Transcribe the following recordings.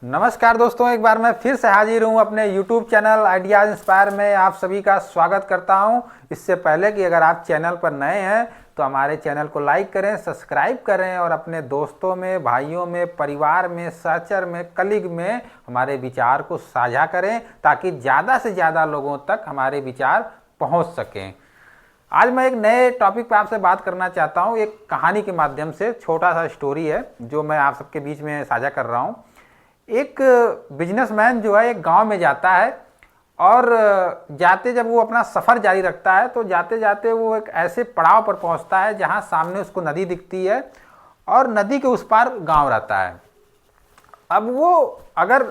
नमस्कार दोस्तों, एक बार मैं फिर से हाजिर हूँ अपने YouTube चैनल आइडियाज़ इंस्पायर में। आप सभी का स्वागत करता हूँ। इससे पहले कि अगर आप चैनल पर नए हैं तो हमारे चैनल को लाइक करें, सब्सक्राइब करें और अपने दोस्तों में, भाइयों में, परिवार में, सहचर में, कलीग में हमारे विचार को साझा करें ताकि ज़्यादा से ज़्यादा लोगों तक हमारे विचार पहुँच सकें। आज मैं एक नए टॉपिक पर आपसे बात करना चाहता हूँ। एक कहानी के माध्यम से छोटा सा स्टोरी है जो मैं आप सबके बीच में साझा कर रहा हूँ। एक बिजनेसमैन जो है एक गांव में जाता है और जाते जब वो अपना सफ़र जारी रखता है तो जाते जाते वो एक ऐसे पड़ाव पर पहुंचता है जहां सामने उसको नदी दिखती है और नदी के उस पार गांव रहता है। अब वो अगर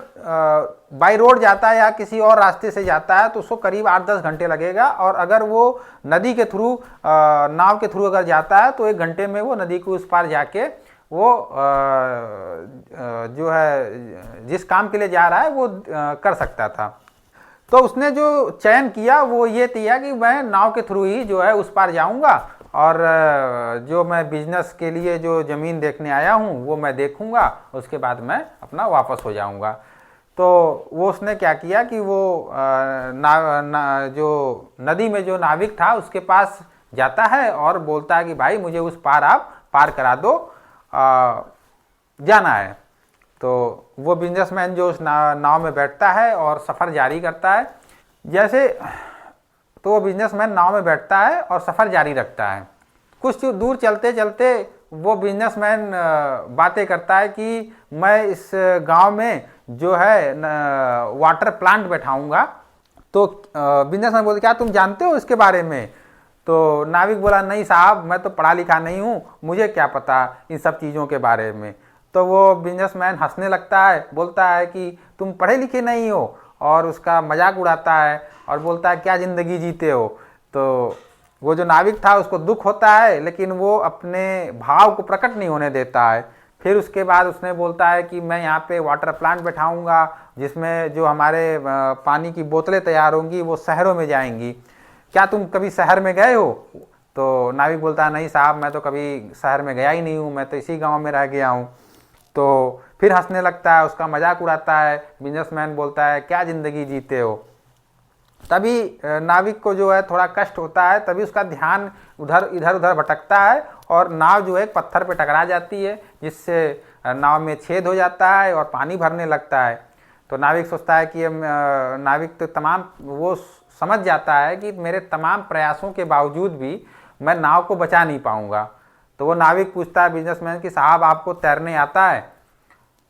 बाई रोड जाता है या किसी और रास्ते से जाता है तो उसको करीब 8-10 घंटे लगेगा, और अगर वो नदी के थ्रू नाव के थ्रू अगर जाता है तो 1 घंटे में वो नदी के उस पार जाके वो जो है जिस काम के लिए जा रहा है वो कर सकता था। तो उसने जो चयन किया वो ये किया कि मैं नाव के थ्रू ही जो है उस पार जाऊंगा और जो मैं बिजनेस के लिए जो ज़मीन देखने आया हूँ वो मैं देखूंगा, उसके बाद मैं अपना वापस हो जाऊंगा। तो वो उसने क्या किया कि वो जो नदी में जो नाविक था उसके पास जाता है और बोलता है कि भाई मुझे उस पार आप पार करा दो, जाना है। तो वो बिजनेसमैन जो उस नाव में बैठता है और सफ़र जारी करता है। जैसे तो वो बिजनेसमैन नाव में बैठता है और सफ़र जारी रखता है। कुछ दूर चलते चलते वो बिजनेसमैन बातें करता है कि मैं इस गांव में जो है वाटर प्लांट बैठाऊंगा। तो बिजनेसमैन बोलते क्या तुम जानते हो इसके बारे में? तो नाविक बोला नहीं साहब, मैं तो पढ़ा लिखा नहीं हूँ, मुझे क्या पता इन सब चीज़ों के बारे में। तो वो बिजनेसमैन हंसने लगता है, बोलता है कि तुम पढ़े लिखे नहीं हो, और उसका मजाक उड़ाता है और बोलता है क्या ज़िंदगी जीते हो। तो वो जो नाविक था उसको दुख होता है लेकिन वो अपने भाव को प्रकट नहीं होने देता है। फिर उसके बाद उसने बोलता है कि मैं यहाँ पे वाटर प्लांट बैठाऊँगा जिसमें जो हमारे पानी की बोतलें तैयार होंगी वो शहरों में जाएंगी, क्या तुम कभी शहर में गए हो? तो नाविक बोलता है नहीं साहब, मैं तो कभी शहर में गया ही नहीं हूँ, मैं तो इसी गांव में रह गया हूँ। तो फिर हंसने लगता है, उसका मजाक उड़ाता है। बिजनेसमैन बोलता है क्या ज़िंदगी जीते हो। तभी नाविक को जो है थोड़ा कष्ट होता है, तभी उसका ध्यान इधर उधर भटकता है और नाव जो है पत्थर पे टकरा जाती है जिससे नाव में छेद हो जाता है और पानी भरने लगता है। तो नाविक सोचता है कि नाविक तो तमाम वो समझ जाता है कि मेरे तमाम प्रयासों के बावजूद भी मैं नाव को बचा नहीं पाऊंगा। तो वो नाविक पूछता है बिजनेसमैन कि साहब आपको तैरने आता है?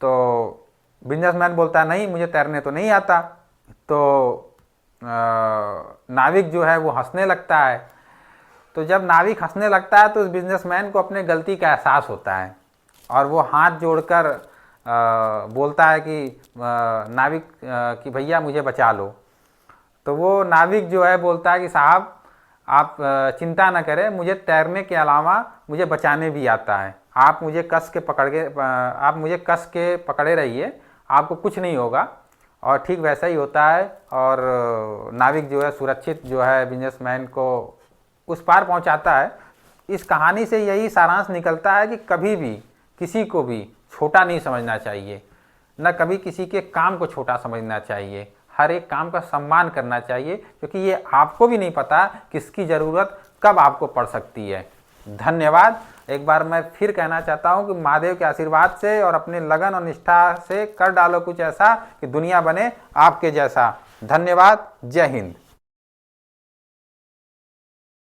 तो बिजनेसमैन बोलता है नहीं, मुझे तैरने तो नहीं आता। तो नाविक जो है वो हंसने लगता है। तो जब नाविक हंसने लगता है तो उस बिजनेसमैन को अपने गलती का एहसास होता है और वो हाथ जोड़कर बोलता है कि नाविक कि भैया मुझे बचा लो। तो वो नाविक जो है बोलता है कि साहब आप चिंता न करें, मुझे तैरने के अलावा मुझे बचाने भी आता है। आप मुझे कस के पकड़े रहिए, आपको कुछ नहीं होगा। और ठीक वैसा ही होता है और नाविक जो है सुरक्षित जो है बिजनेसमैन को उस पार पहुंचाता है। इस कहानी से यही सारांश निकलता है कि कभी भी किसी को भी छोटा नहीं समझना चाहिए, न कभी किसी के काम को छोटा समझना चाहिए। हर एक काम का सम्मान करना चाहिए क्योंकि ये आपको भी नहीं पता किसकी ज़रूरत कब आपको पड़ सकती है। धन्यवाद। एक बार मैं फिर कहना चाहता हूँ कि महादेव के आशीर्वाद से और अपने लगन और निष्ठा से कर डालो कुछ ऐसा कि दुनिया बने आपके जैसा। धन्यवाद। जय हिंद।